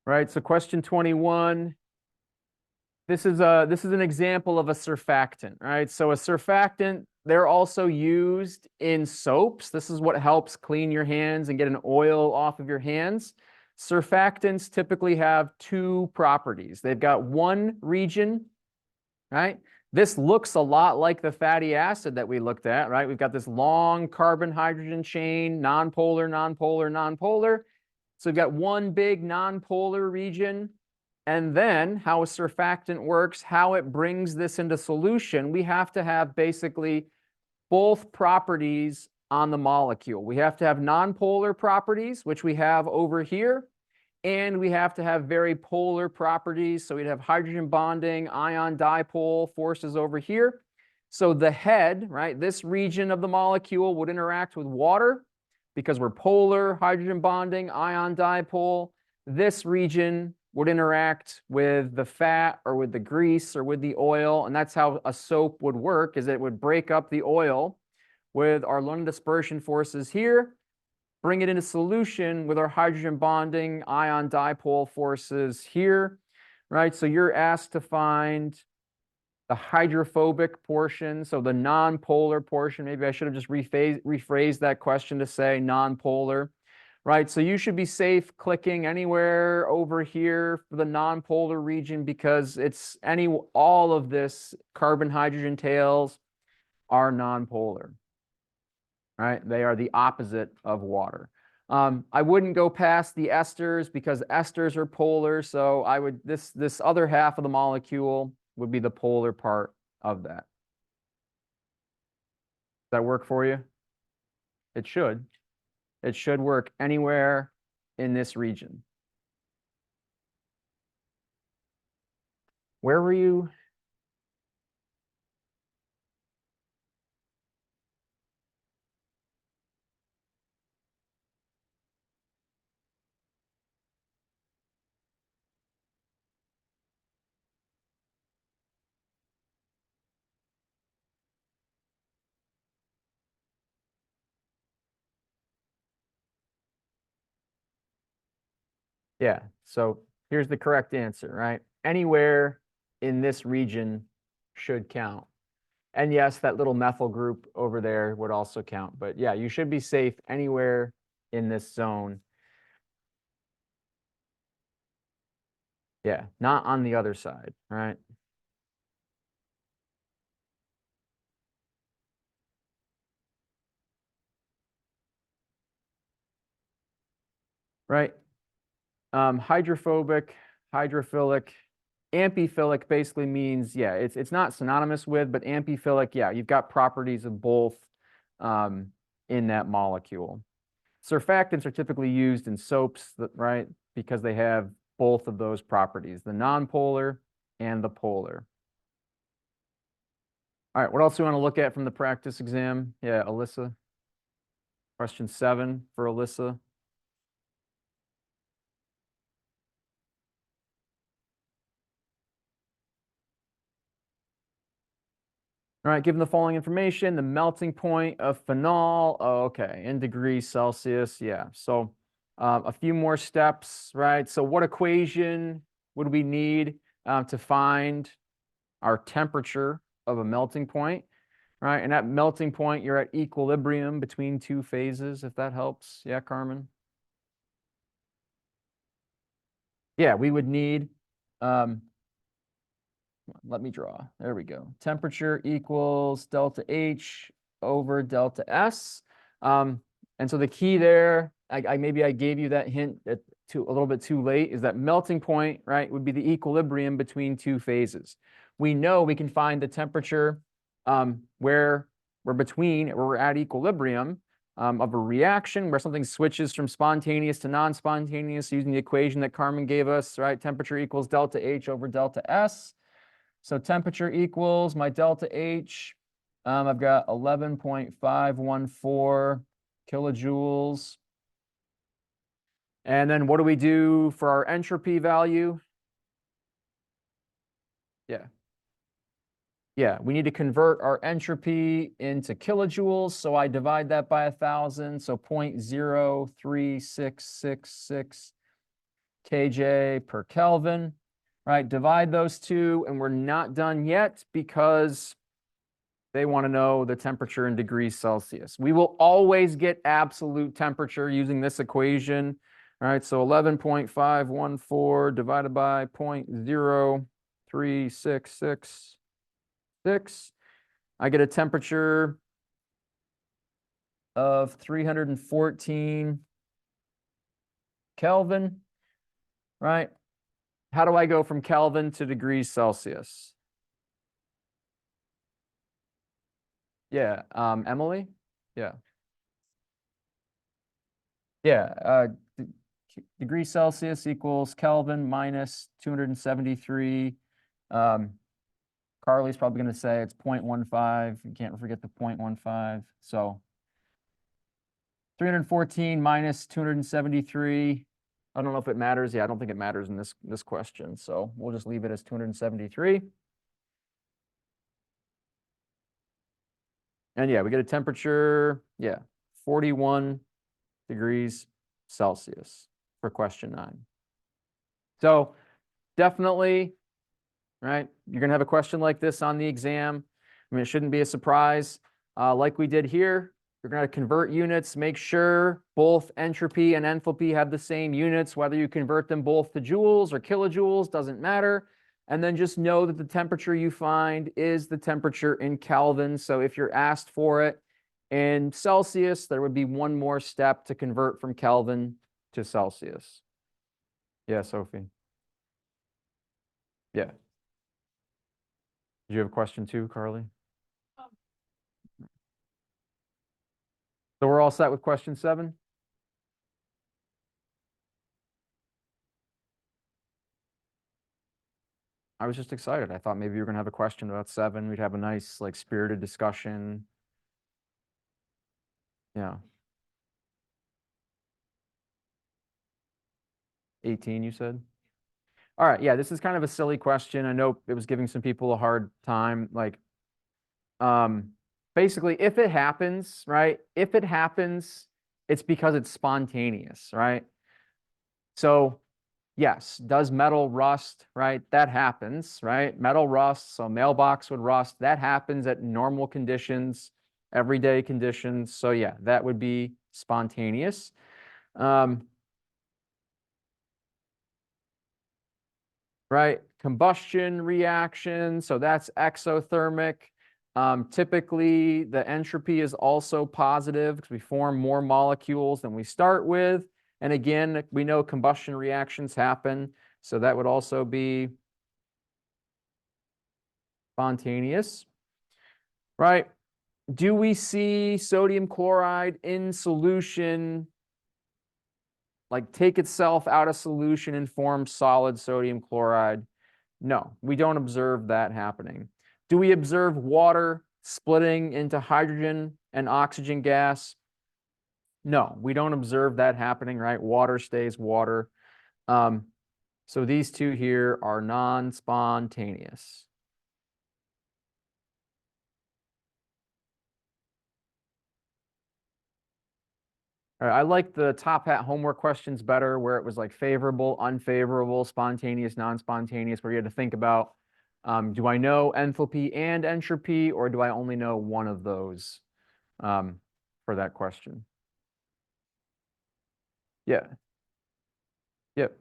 Right, so question 21. This is an example of a surfactant, right? So a surfactant, they're also used in soaps. This is what helps clean your hands and get an oil off of your hands. Surfactants typically have two properties. They've got one region, right? This looks a lot like the fatty acid that we looked at, right? We've got this long carbon-hydrogen chain, nonpolar, nonpolar, nonpolar. So we've got one big nonpolar region. And then how a surfactant works, how it brings this into solution, we have to have basically both properties on the molecule. We have to have nonpolar properties, which we have over here, and we have to have very polar properties. So we'd have hydrogen bonding, ion dipole forces over here. So the head, right, this region of the molecule would interact with water because we're polar, hydrogen bonding, ion dipole. This region would interact with the fat or with the grease or with the oil. And that's how a soap would work, is it would break up the oil with our London dispersion forces here, bring it into solution with our hydrogen bonding ion dipole forces here, right? So you're asked to find the hydrophobic portion, so the nonpolar portion. Maybe I should have just rephrased that question to say nonpolar, right? So you should be safe clicking anywhere over here for the nonpolar region because it's all of this carbon-hydrogen tails are nonpolar, right? They are the opposite of water. I wouldn't go past the esters because esters are polar. So I would, this other half of the molecule would be the polar part of that. Does that work for you? It should. It should work anywhere in this region. Where were you? Yeah, so here's the correct answer, right? Anywhere in this region should count. And yes, that little methyl group over there would also count. But yeah, you should be safe anywhere in this zone. Yeah, not on the other side, right? Right. Hydrophobic, hydrophilic, amphiphilic basically means, yeah, it's not synonymous with, but amphiphilic, yeah, you've got properties of both in that molecule. Surfactants are typically used in soaps, right, because they have both of those properties, the nonpolar and the polar. All right, what else do you want to look at from the practice exam? Yeah, Alyssa. Question 7 for Alyssa. All right, given the following information, the melting point of phenol, oh, okay, in degrees Celsius, yeah. So a few more steps, right? So what equation would we need to find our temperature of a melting point, right? And at melting point, you're at equilibrium between two phases, if that helps. Yeah, Carmen? Yeah, we would need, let me draw. There we go. Temperature equals delta H over delta S. And so the key there, maybe I gave you that hint a little bit too late, is that melting point, right, would be the equilibrium between two phases. We know we can find the temperature where we're at equilibrium of a reaction where something switches from spontaneous to non-spontaneous using the equation that Carmen gave us, right? Temperature equals delta H over delta S. So temperature equals my delta H. I've got 11.514 kilojoules. And then what do we do for our entropy value? Yeah. Yeah, we need to convert our entropy into kilojoules. So I divide that by 1,000. So 0.03666 kJ per Kelvin, right? Divide those two, and we're not done yet because they want to know the temperature in degrees Celsius. We will always get absolute temperature using this equation. All right, so 11.514 divided by 0.03666. I get a temperature of 314 Kelvin, right? How do I go from Kelvin to degrees Celsius? Yeah, Emily? Yeah. Yeah, degrees Celsius equals Kelvin minus 273. Carly's probably going to say it's 0.15. You can't forget the 0.15. So 314 minus 273. I don't know if it matters. Yeah, I don't think it matters in this question. So we'll just leave it as 273. And yeah, we get a temperature, 41 degrees Celsius for question 9. So definitely, right, you're going to have a question like this on the exam. I mean, it shouldn't be a surprise. Like we did here, you're going to convert units, make sure both entropy and enthalpy have the same units, whether you convert them both to joules or kilojoules, doesn't matter. And then just know that the temperature you find is the temperature in Kelvin. So if you're asked for it in Celsius, there would be one more step to convert from Kelvin to Celsius. Yeah, Sophie. Yeah. Did you have a question too, Carly? So we're all set with question 7? I was just excited. I thought maybe you were going to have a question about 7. We'd have a nice, like, spirited discussion. Yeah. 18, you said? All right. Yeah, this is kind of a silly question. I know it was giving some people a hard time. Like, basically, if it happens, right? If it happens, it's because it's spontaneous, right? So, yes, does metal rust, right? That happens, right? Metal rusts, so mailbox would rust. That happens at normal conditions, everyday conditions. So yeah, that would be spontaneous. Right? Combustion reaction, so that's exothermic. Typically, the entropy is also positive because we form more molecules than we start with. And again, we know combustion reactions happen, so that would also be spontaneous, right? Do we see sodium chloride in solution, like take itself out of solution and form solid sodium chloride? No, we don't observe that happening. Do we observe water splitting into hydrogen and oxygen gas? No, we don't observe that happening, right? Water stays water. So these two here are non-spontaneous. All right, I like the top hat homework questions better, where it was like favorable, unfavorable, spontaneous, non-spontaneous, where you had to think about, do I know enthalpy and entropy, or do I only know one of those for that question? Yeah. Yep.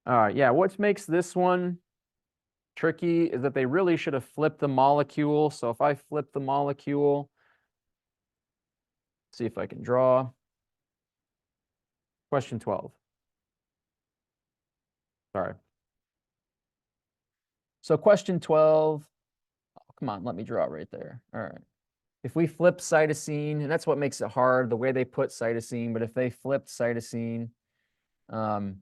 All right. Yeah. What makes this one tricky is that they really should have flipped the molecule. So if I flip the molecule, see if I can draw. Question 12. Sorry. So question 12. Oh, come on, let me draw right there. All right. If we flip cytosine, and that's what makes it hard, the way they put cytosine, but if they flipped cytosine, um,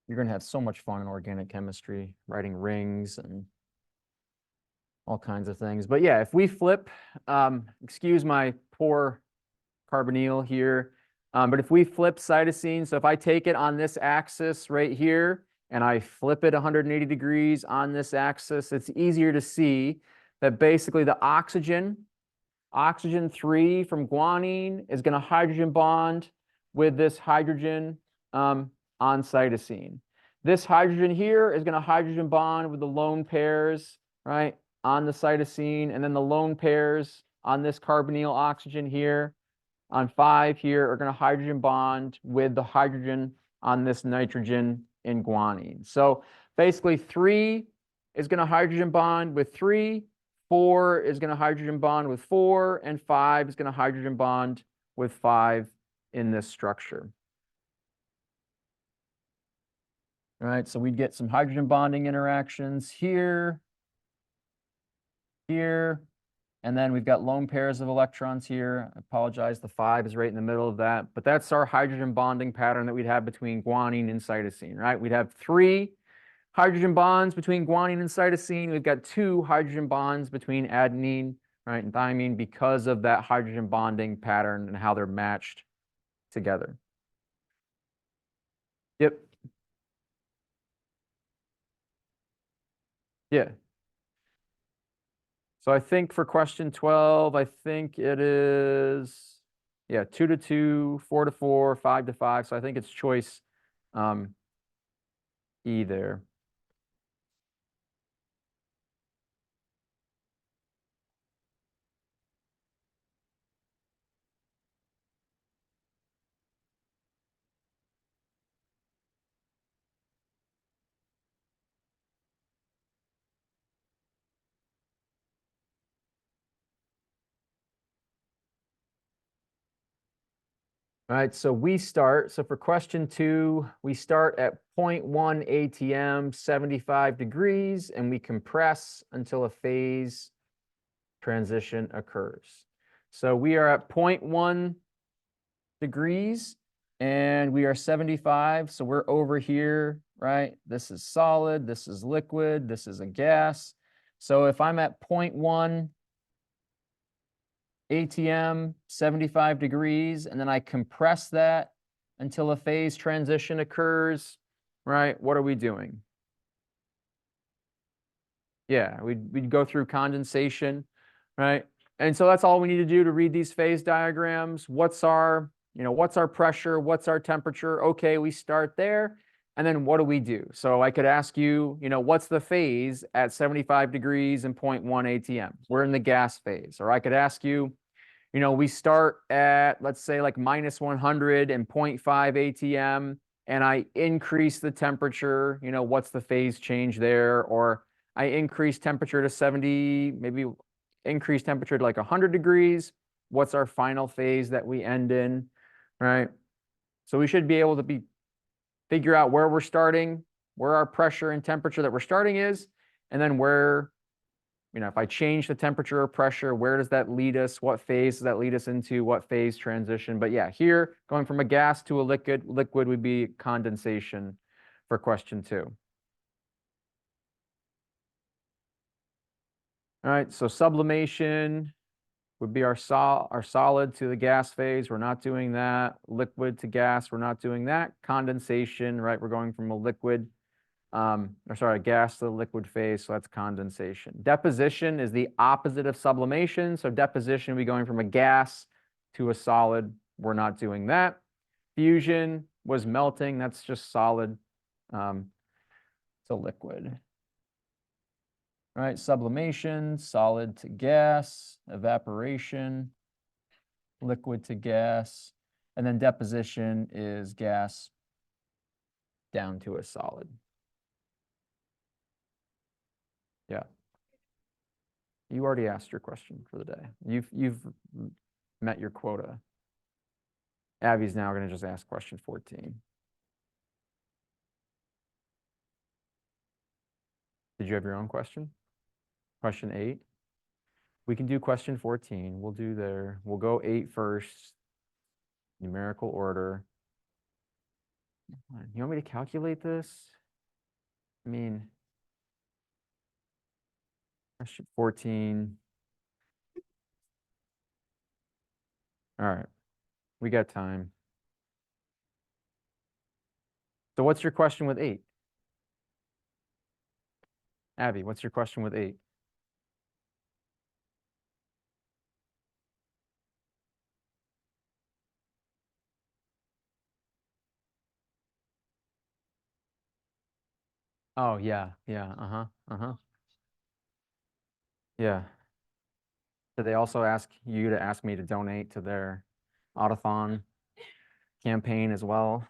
you're going to have so much fun in organic chemistry, writing rings and all kinds of things. But yeah, if we flip, excuse my poor carbonyl here, but if we flip cytosine, so if I take it on this axis right here and I flip it 180 degrees on this axis, it's easier to see that basically the oxygen 3 from guanine is going to hydrogen bond with this hydrogen on cytosine. This hydrogen here is going to hydrogen bond with the lone pairs, right, on the cytosine, and then the lone pairs on this carbonyl oxygen here on 5 here are going to hydrogen bond with the hydrogen on this nitrogen in guanine. So basically 3 is going to hydrogen bond with 3, 4 is going to hydrogen bond with 4, and 5 is going to hydrogen bond with 5 in this structure. All right, so we'd get some hydrogen bonding interactions here, here, and then we've got lone pairs of electrons here. I apologize, the 5 is right in the middle of that, but that's our hydrogen bonding pattern that we'd have between guanine and cytosine, right? We'd have 3 hydrogen bonds between guanine and cytosine. We've got 2 hydrogen bonds between adenine, right, and thymine because of that hydrogen bonding pattern and how they're matched together. Yep. Yeah. So I think for question 12, I think it is, yeah, 2 to 2, 4 to 4, 5 to 5. So I think it's choice E there. All right, so for question 2, we start at 0.1 ATM, 75 degrees, and we compress until a phase transition occurs. So we are at 0.1 degrees, and we are 75, so we're over here, right? This is solid, this is liquid, this is a gas. So if I'm at 0.1 ATM, 75 degrees, and then I compress that until a phase transition occurs, right? What are we doing? Yeah, we'd go through condensation, right? And so that's all we need to do to read these phase diagrams. What's our pressure? What's our temperature? Okay, we start there. And then what do we do? So I could ask you, what's the phase at 75 degrees and 0.1 ATM? We're in the gas phase. Or I could ask you, we start at, let's say, like minus 100 and 0.5 ATM, and I increase the temperature, what's the phase change there? Or I increase temperature to 70, maybe increase temperature to like 100 degrees. What's our final phase that we end in, right? So we should be able to figure out where we're starting, where our pressure and temperature that we're starting is, and then where, if I change the temperature or pressure, where does that lead us? What phase does that lead us into? What phase transition? But yeah, here, going from a gas to a liquid would be condensation for question 2. All right, so sublimation would be our solid to the gas phase. We're not doing that. Liquid to gas, we're not doing that. Condensation, right? We're going from a gas to the liquid phase, so that's condensation. Deposition is the opposite of sublimation. So deposition would be going from a gas to a solid. We're not doing that. Fusion was melting. That's just solid to liquid. All right, sublimation, solid to gas, evaporation, liquid to gas, and then deposition is gas down to a solid. Yeah. You already asked your question for the day. You've met your quota. Abby's now going to just ask question 14. Did you have your own question? Question 8? We can do question 14. We'll do there. We'll go 8 first. Numerical order. You want me to calculate this? I mean, our Question 14. All right, we got time. So what's your question with 8? Abby, what's your question with 8? Oh, yeah, yeah, yeah. Did they also ask you to ask me to donate to their Autothon campaign as well?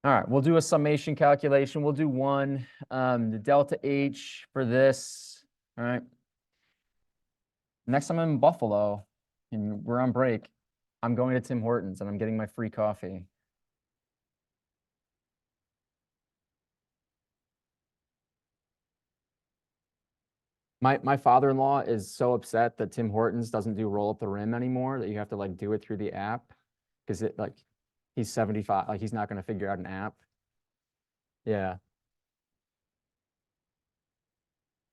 All right, we'll do a summation calculation. We'll do one, the delta H for this, all right? Next time I'm in Buffalo and we're on break, I'm going to Tim Hortons and I'm getting my free coffee. My father-in-law is so upset that Tim Hortons doesn't do roll up the rim anymore, that you have to like do it through the app. Because it like he's 75, like he's not gonna figure out an app. Yeah.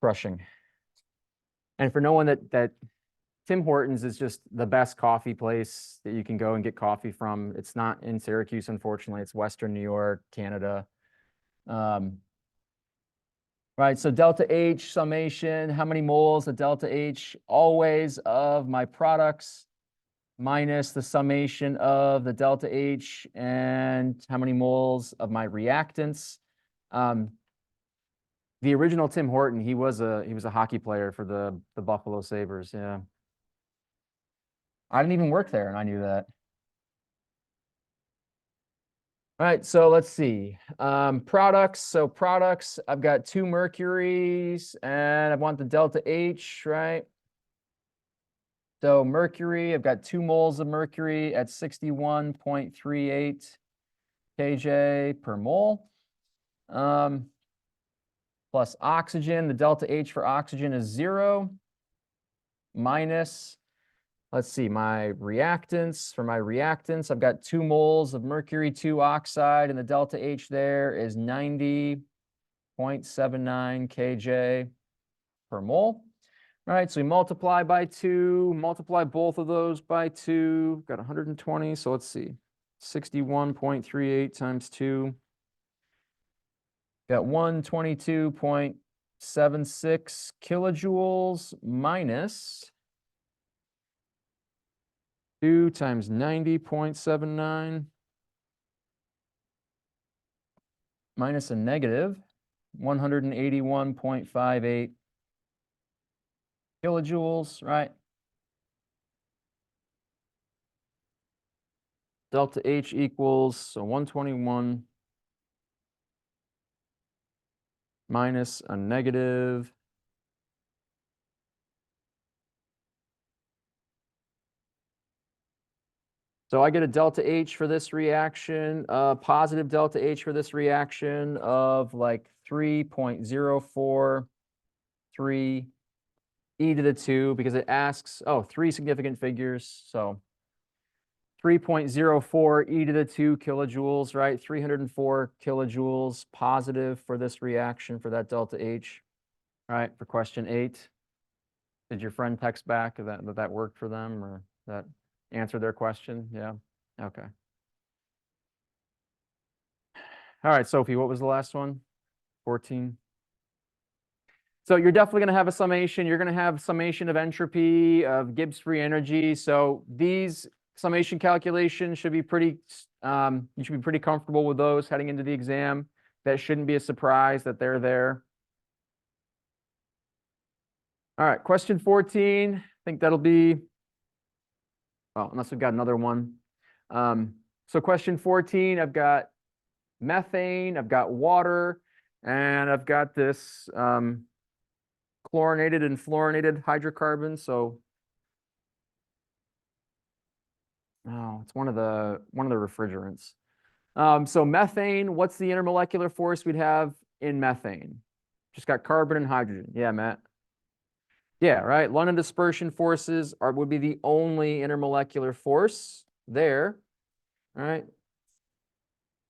Crushing. And for no one that Tim Hortons is just the best coffee place that you can go and get coffee from. It's not in Syracuse, unfortunately. It's Western New York, Canada. Right, so delta H summation, how many moles of delta H always of my products minus the summation of the delta H and how many moles of my reactants. The original Tim Horton, he was a hockey player for the Buffalo Sabres, yeah. I didn't even work there and I knew that. All right, so let's see. Products. So products, I've got 2 mercuries and I want the delta H, right? So mercury, I've got 2 moles of mercury at 61.38 kJ per mole. Plus oxygen, the delta H for oxygen is 0. Minus, let's see, my reactants. For my reactants, I've got 2 moles of mercury 2 oxide, and the delta H there is 90.79 kJ per mole. All right, so we multiply by 2, multiply both of those by 2, got 120, so let's see, 61.38 times 2. Got 122.76 kilojoules minus 2 times 90.79 minus a negative 181.58 kilojoules, right? Delta H equals, so 121 minus a negative. So I get a delta H for this reaction, positive delta H for this reaction of like 3.043 e to the 2 because it asks, 3 significant figures. So 3.04 e to the 2 kilojoules, right? 304 kilojoules positive for this reaction for that delta H, right? For question 8. Did your friend text back that worked for them or that answered their question? Yeah. Okay. All right, Sophie, what was the last one? 14. So you're definitely going to have a summation. You're going to have summation of entropy, of Gibbs free energy. So these summation calculations should be pretty, you should be pretty comfortable with those heading into the exam. That shouldn't be a surprise that they're there. All right, question 14. I think that'll be, well, unless we've got another one. So question 14, I've got methane, I've got water, and I've got this chlorinated and fluorinated hydrocarbons. So, it's one of the refrigerants. So methane, what's the intermolecular force we'd have in methane? Just got carbon and hydrogen. Yeah, Matt. Yeah, right. London dispersion forces would be the only intermolecular force there. All right.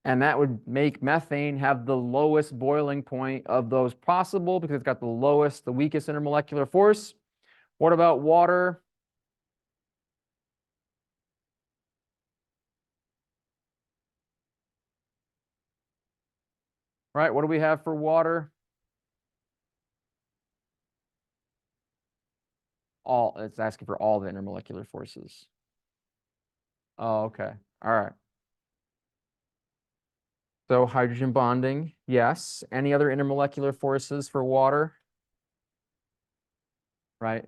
And that would make methane have the lowest boiling point of those possible because it's got the lowest, the weakest intermolecular force. What about water? Right, what do we have for water? All, it's asking for all the intermolecular forces. Oh, okay. All right. So hydrogen bonding, yes. Any other intermolecular forces for water? Right.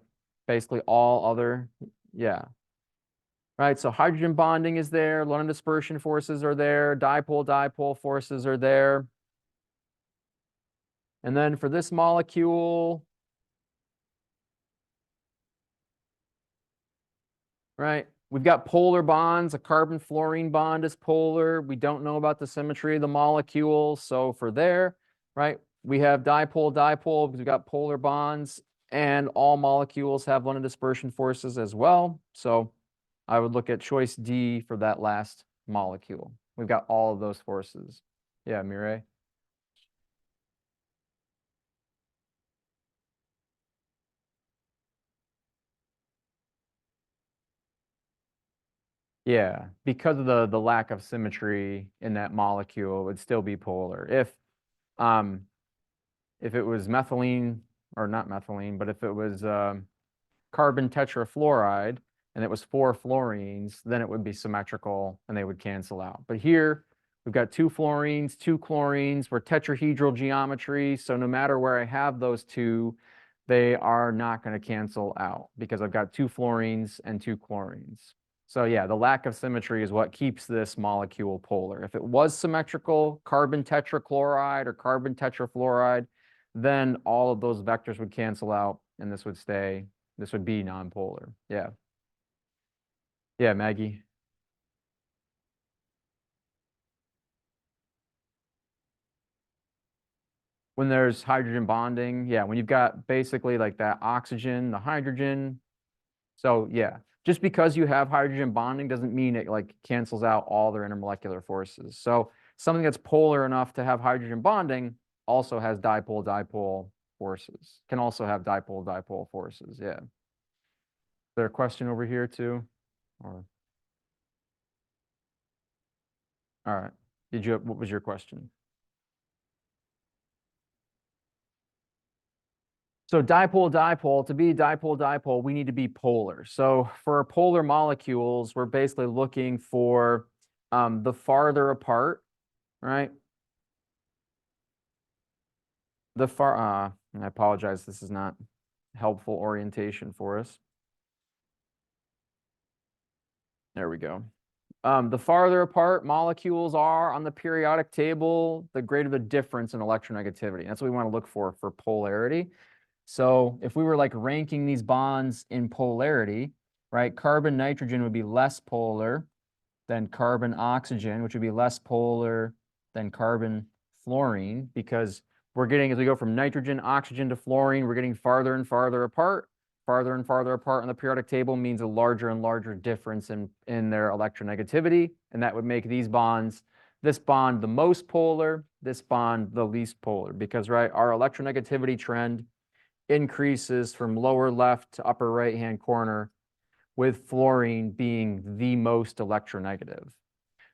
Basically all other, yeah. Right, so hydrogen bonding is there, London dispersion forces are there, dipole-dipole forces are there. And then for this molecule, right, we've got polar bonds. A carbon-fluorine bond is polar. We don't know about the symmetry of the molecule. So for there, right, we have dipole-dipole because we've got polar bonds, and all molecules have London dispersion forces as well. So I would look at choice D for that last molecule. We've got all of those forces. Yeah, Mireille? Yeah, because of the lack of symmetry in that molecule, it would still be polar. Um if it was methylene, or not methylene, but if it was carbon tetrafluoride and it was 4 fluorines, then it would be symmetrical and they would cancel out. But here we've got 2 fluorines, 2 chlorines, we're tetrahedral geometry, so no matter where I have those two, they are not going to cancel out because I've got 2 fluorines and 2 chlorines. So yeah, the lack of symmetry is what keeps this molecule polar. If it was symmetrical, carbon tetrachloride or carbon tetrafluoride, then all of those vectors would cancel out and this would stay, this would be nonpolar. Yeah. Yeah, Maggie. When there's hydrogen bonding, yeah, when you've got basically like that oxygen, the hydrogen. So yeah, just because you have hydrogen bonding doesn't mean it like cancels out all their intermolecular forces. So something that's polar enough to have hydrogen bonding also has dipole-dipole forces, can also have dipole-dipole forces. Yeah. Is there a question over here too? Or, all right. What was your question? So dipole-dipole, to be dipole-dipole, we need to be polar. So for polar molecules, we're basically looking for the farther apart, right? I apologize, this is not helpful orientation for us. There we go. The farther apart molecules are on the periodic table, the greater the difference in electronegativity. That's what we want to look for polarity. So if we were like ranking these bonds in polarity, right, carbon nitrogen would be less polar than carbon oxygen, which would be less polar than carbon fluorine, because we're getting, as we go from nitrogen, oxygen to fluorine, we're getting farther and farther apart. Farther and farther apart on the periodic table means a larger and larger difference in their electronegativity, and that would make these bonds, this bond the most polar, this bond the least polar, because right, our electronegativity trend increases from lower left to upper right hand corner, with fluorine being the most electronegative.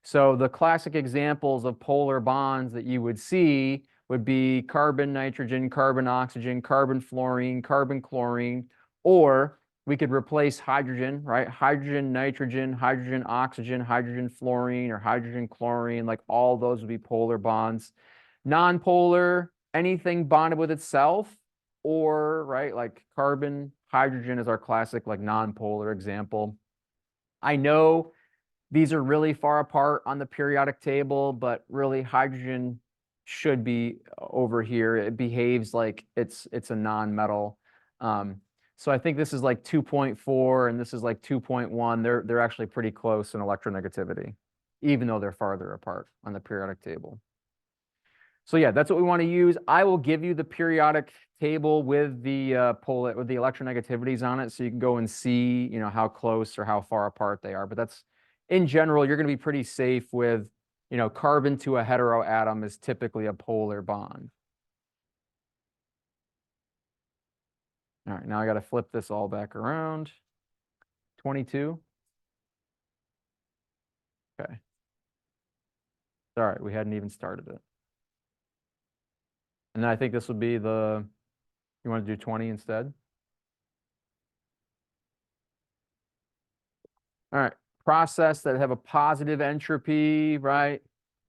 So the classic examples of polar bonds that you would see would be carbon nitrogen, carbon oxygen, carbon fluorine, carbon chlorine, or we could replace hydrogen, right? Hydrogen nitrogen, hydrogen oxygen, hydrogen fluorine, or hydrogen chlorine, like all those would be polar bonds. Non-polar, anything bonded with itself, or right, like carbon, hydrogen is our classic like non-polar example. I know these are really far apart on the periodic table, but really hydrogen should be over here. It behaves like it's a non-metal. So I think this is like 2.4 and this is like 2.1. They're actually pretty close in electronegativity, even though they're farther apart on the periodic table. So yeah, that's what we want to use. I will give you the periodic table with the with the electronegativities on it, so you can go and see, how close or how far apart they are. But that's, in general, you're going to be pretty safe with carbon to a heteroatom is typically a polar bond. All right, now I got to flip this all back around. 22. Okay. All right, we hadn't even started it. And then I think this would be you want to do 20 instead? All right, process that have a positive entropy, right?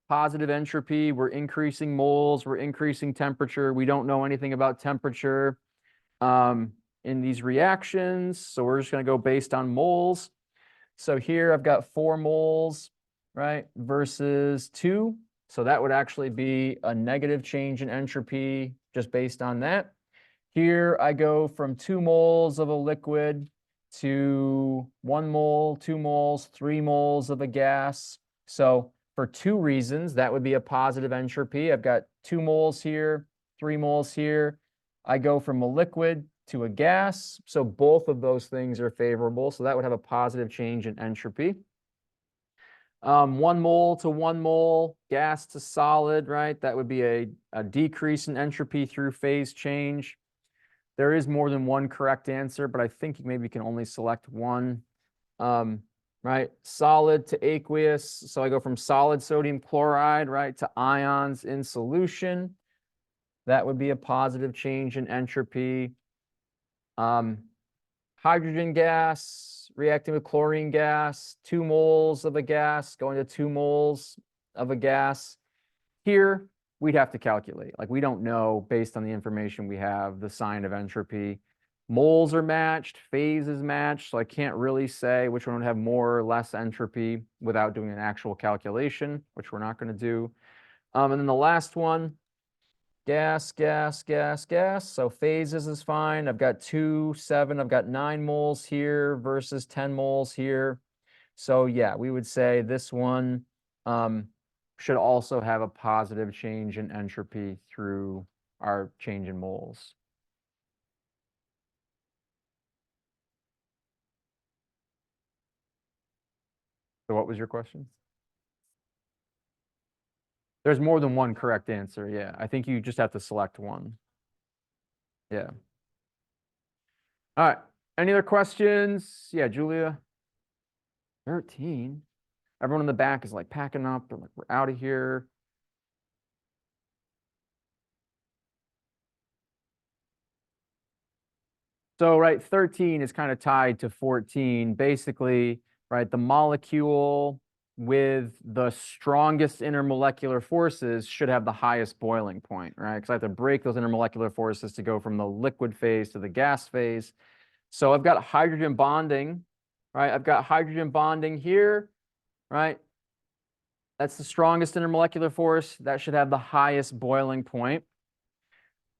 Positive entropy, we're increasing moles, we're increasing temperature. We don't know anything about temperature in these reactions, so we're just going to go based on moles. So here I've got 4 moles, right, versus 2. So that would actually be a negative change in entropy just based on that. Here I go from 2 moles of a liquid to 1 mole, 2 moles, 3 moles of a gas. So for 2 reasons, that would be a positive entropy. I've got 2 moles here, 3 moles here. I go from a liquid to a gas. So both of those things are favorable. So that would have a positive change in entropy. 1 mole to 1 mole, gas to solid, right? That would be a decrease in entropy through phase change. There is more than one correct answer, but I think maybe you can only select one. Right? Solid to aqueous. So I go from solid sodium chloride, right, to ions in solution. That would be a positive change in entropy. Hydrogen gas reacting with chlorine gas, 2 moles of a gas going to 2 moles of a gas. Here, we'd have to calculate. Like, we don't know, based on the information we have, the sign of entropy. Moles are matched, phase is matched, so I can't really say which one would have more or less entropy without doing an actual calculation, which we're not going to do. And then the last one, gas, gas, gas, gas. So phases is fine. I've got 2, 7. I've got 9 moles here versus 10 moles here. So yeah, we would say this one should also have a positive change in entropy through our change in moles. So what was your question? There's more than one correct answer. Yeah, I think you just have to select one. Yeah. All right. Any other questions? Yeah, Julia. 13. Everyone in the back is like packing up. They're like, we're out of here. So, right, 13 is kind of tied to 14. Basically, right, the molecule with the strongest intermolecular forces should have the highest boiling point, right? Because I have to break those intermolecular forces to go from the liquid phase to the gas phase. So I've got hydrogen bonding, right? I've got hydrogen bonding here, right? That's the strongest intermolecular force. That should have the highest boiling point.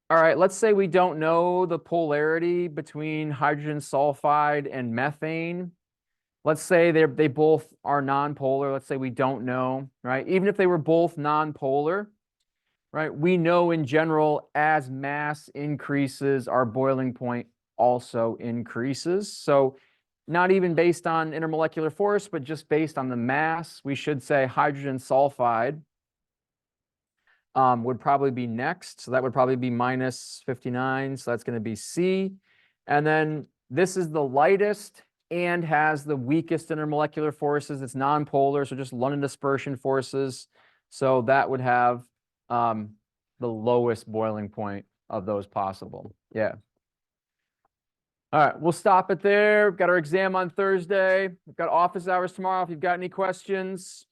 All right, let's say we don't know the polarity between hydrogen sulfide and methane. Let's say they both are nonpolar. Let's say we don't know, right? Even if they were both nonpolar, right? We know in general, as mass increases, our boiling point also increases. So not even based on intermolecular force, but just based on the mass, we should say hydrogen sulfide would probably be next. So that would probably be minus 59. So that's going to be C. And then this is the lightest and has the weakest intermolecular forces. It's nonpolar, so just London dispersion forces. So that would have the lowest boiling point of those possible. Yeah. All right, we'll stop it there. We've got our exam on Thursday. We've got office hours tomorrow if you've got any questions.